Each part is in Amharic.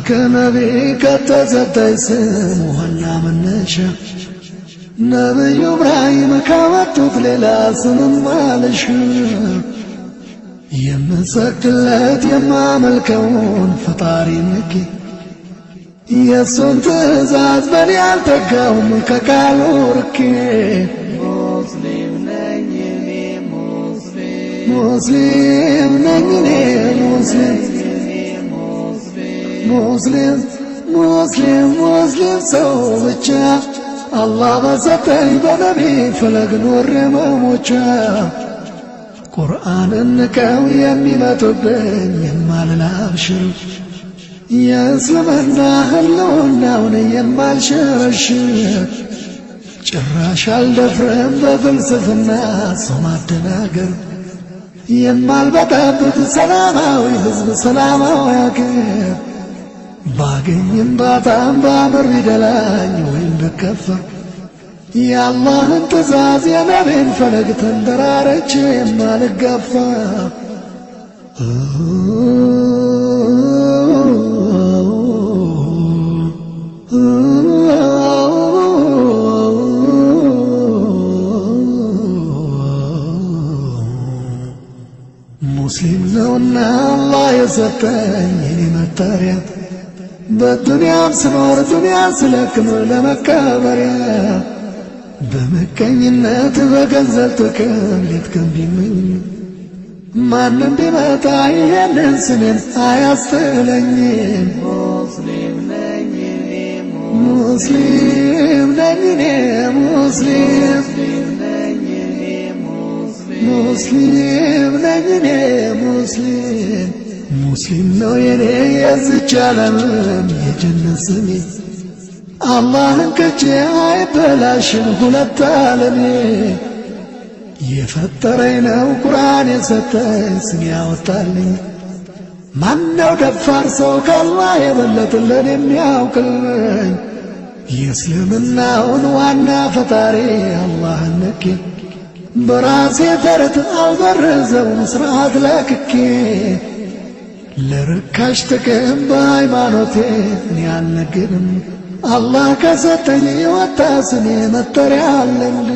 ከነቢ ከተሰጠኝ ስም ዋና መነሻ ነብዩ ኢብራሂም ካመጡት ሌላ ስምም አልሻ የምሰግድለት የማመልከውን ፈጣሪ ንቄ የእሱን ትእዛዝ በኔ አልተጋውም ከቃሉ ርቄ ሙስሊም ነኝ እኔ ሙስሊም ሰው ብቻ አላህ በሰጠኝ በነቢ ፈለግ ኖሬ መሞቻ ቁርአንን ንቀው የሚመጡብኝ የማልላብሽር የእስልምና ህልውናውን የማልሸረሽር ጭራሽ አልደፍርም በፍልስፍና ሰው ማደናገር የማልበጠብጥ ሰላማዊ ህዝብ ሰላማዊ አገር ባገኝም ባጣም ባምር ቢደላኝ ወይም ብከፋ የአላህን ትእዛዝ የነቢን ፈለግ ተንደራረቼ የማልጋፋ ሙስሊም ነውና አላህ የሰጠኝ የኔ መጠሪያ በዱንያም ስኖር ዱንያ ስለክም ለመከበሪያ በመቀኝነት በገንዘብ ጥቅም ሌት ቀን ቢመኝ ማንም ቢመጣ ይሄንን ስሜን አያስጥለኝም ሙስሊም ነኝ እኔ ሙስሊም ነው የኔ የዝች ዓለም የጀነት ስሜ አላህን ከቼ አይበላሽም ሁለት ዓለሜ የፈጠረኝ ነው ቁርአን የሰጠኝ ስም ያወጣልኝ ማነው ደፋር ሰው ከአላህ የበለጠልን የሚያውቅልኝ የእስልምናውን ዋና ፈጣሪ አላህን ነቄ በራሴ ተረት አልበረዘውም ስርዓት ለክኬ ለርካሽ ጥቅም በሃይማኖቴ እኔ አልነግድም አላህ ከሰጠኝ የወጣ ስሜ መጠሪያ አለልኝ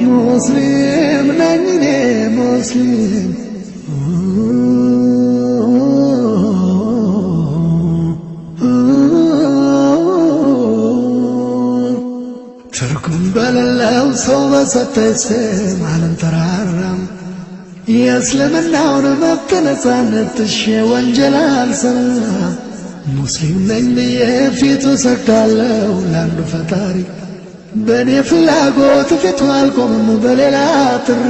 ሙስሊም ነኝ እኔ ሙስሊም ትርጉም በሌለው ሰው በሰጠኝ ስም አልንጠራራም የእስልምናውን መብት ነፃነት ጥሼ ወንጀል አልሰራም ሙስሊም ነኝ ብዬ ፊቱ ሰግዳለሁ ለአንዱ ፈጣሪ በእኔ ፍላጎት ፊቱ አልቆምም በሌላ ጥሪ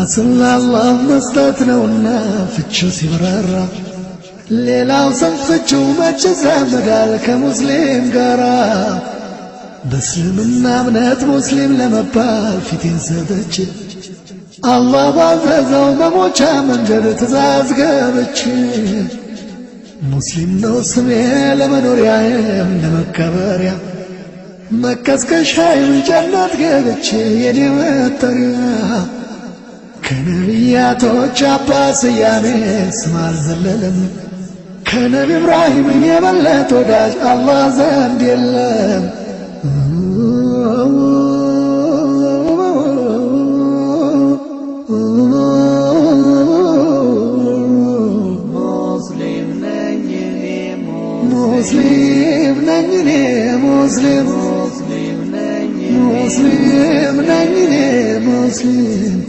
ራስን ለአላህ መስጠት ነውና ፍቺው ሲብራራ ሌላው ሰንፍቺው መች ይዛመዳል ከሙስሊም ጋራ በእስልምና እምነት ሙስሊም ለመባል ፊቴን ሰጥቼ አላህ ባዘዘው መሞቻ መንገድ ትእዛዝ ገብቼ ሙስሊም ነው ስሜ ለመኖሪያዬም ለመከበሪያ መቀስቀሻዬም ጀነት ገብቼ የኔ መጠሪያ ከነቢያቶች አባት ስያሜ ስም አልዘለለም ከነቢ ኢብራሂም የበለጠ ወዳጅ አላህ ዘንድ የለም ሙስሊም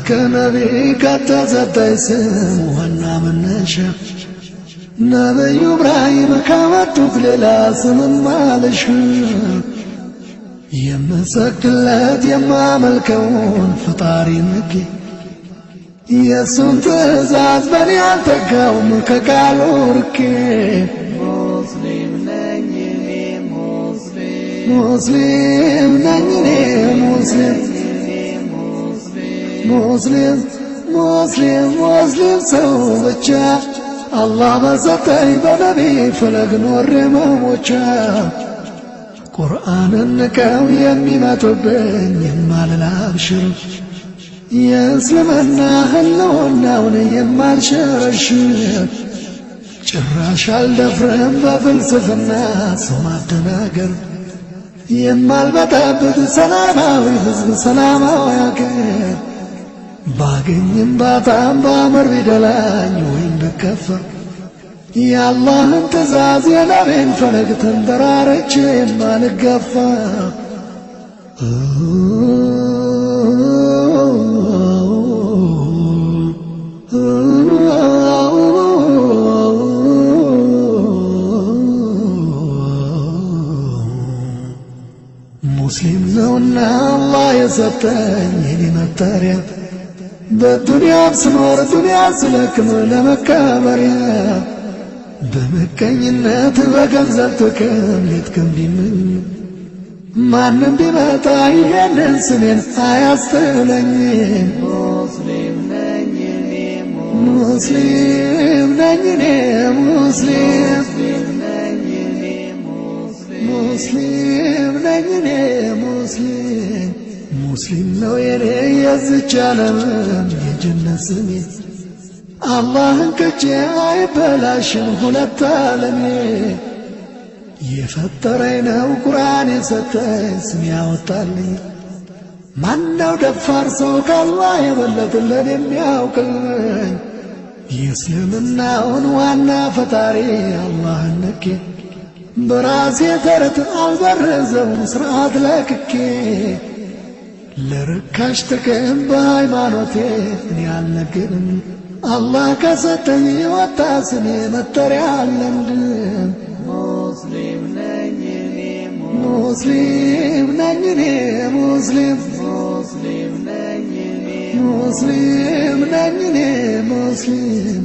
ከነቢ ከተሰጠኝ ስም ዋና መነሻ ነቢዩ ኢብራሂም ካመጡት ሌላ ስምም አልሽ የምሰግድለት የማመልከውን ፈጣሪ ንቄ የእሱን ትእዛዝ በኔ አልተጋውም ከቃሉ ርቄ ሙስሊም ነኝ እኔ ሙስሊም ነኝ እኔ ሙስሊም ሰው ብቻ አላህ በሰጠኝ በነቢ ፈለግ ኖሬ መሞቻ ቁርአንን ንቀው የሚመጡብኝ የማልል አብሽር የእስልምና ህልውናውን የማልሸረሽር ጭራሽ አልደፍርም በፍልስፍና ሰው ማደናገር የማልበጠብጥ ሰላማዊ ህዝብ ሰላማዊ አገር ባገኝም ባጣም ባመር ቢደላኝ ወይም ብከፋ የአላህን ትእዛዝ የነቢን ፈለግ ተንተራርቼ የማልገፋ ሙስሊም ነውና አላህ የሰጠኝ የኔ መጠሪያ በዱንያ ስኖር ዱንያ ስለክም ለመከበሪያ በመቀኝነት በገንዘብ ጥቅም ሌት ቀን ቢመኝ ማንም ቢመጣ ይሄንን ስሜን አያስጥለኝም ሙስሊም ነኝ እኔ ሙስሊም ሙስሊም ነው የኔ የዝች ዓለም የጀነት ስሜ አላህን ክጄ አይበላሽም ሁለት ዓለሜ የፈጠረኝ ነው ቁርአን የሰጠኝ ስም ያወጣልኝ ማነው ደፋር ሰው ከአላህ የበለጠ ለኔ የሚያውቅልኝ የእስልምናውን ዋና ፈጣሪ አላህን ንቄ በራሴ ተረት አልበረዘውም ስርዓት ለክኬ ለርካሽ ጥቅም በሃይማኖቴ እኔ አልነግድም አላህ ከሰጠኝ የወጣ ስሜ መጠሪያ አልለምድም ሙስሊም ነኝ እኔ ሙስሊም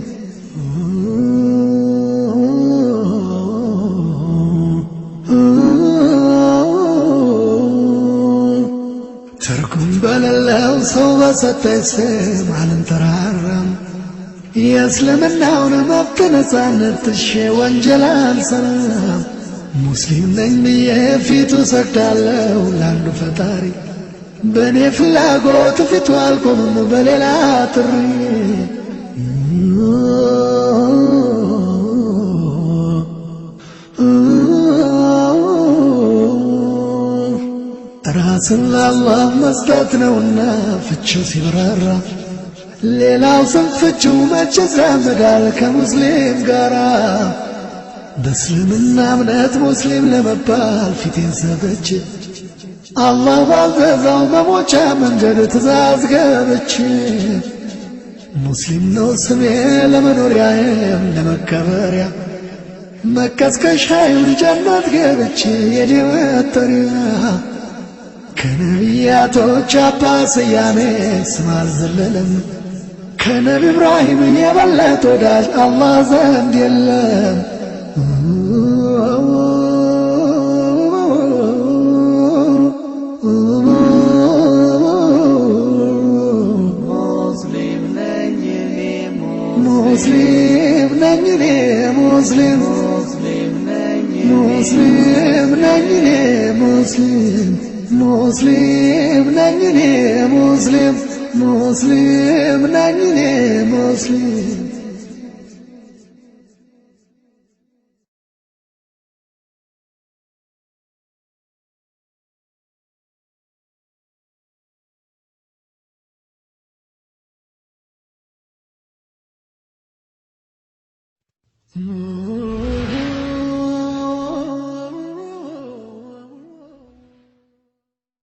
ትርጉም በሌለው ሰው በሰጠኝ ስም አልንጠራራም የእስልምናውን መብት ነፃነት ትሼ ወንጀል አልሰራም ሙስሊም ነኝ ብዬ ፊቱ ሰግዳለሁ ለአንዱ ፈጣሪ በእኔ ፍላጎት ፊቱ አልቆምም በሌላ ጥሪ ራስን ለአላህ መስጠት ነውና ፍቺው ሲብራራ ሌላው ስም ፍቺው መች ይዛመዳል ከሙስሊም ጋራ በእስልምና እምነት ሙስሊም ለመባል ፊቴን ሰጥቼ አላህ ባዘዘው መሞቻ መንገድ ትእዛዝ ገብቼ ሙስሊም ነው ስሜ ለመኖሪያዬም ለመከበሪያ መቀስቀሻዬን ጀነት ገብቼ የኔ መጠሪያ ከነቢያቶች አባት ስያሜ ስም አልዘለለም ከነቢ ኢብራሂም የበለጠ ወዳጅ አላህ ዘንድ የለም ሙስሊም ነኝ እኔ ሙስሊም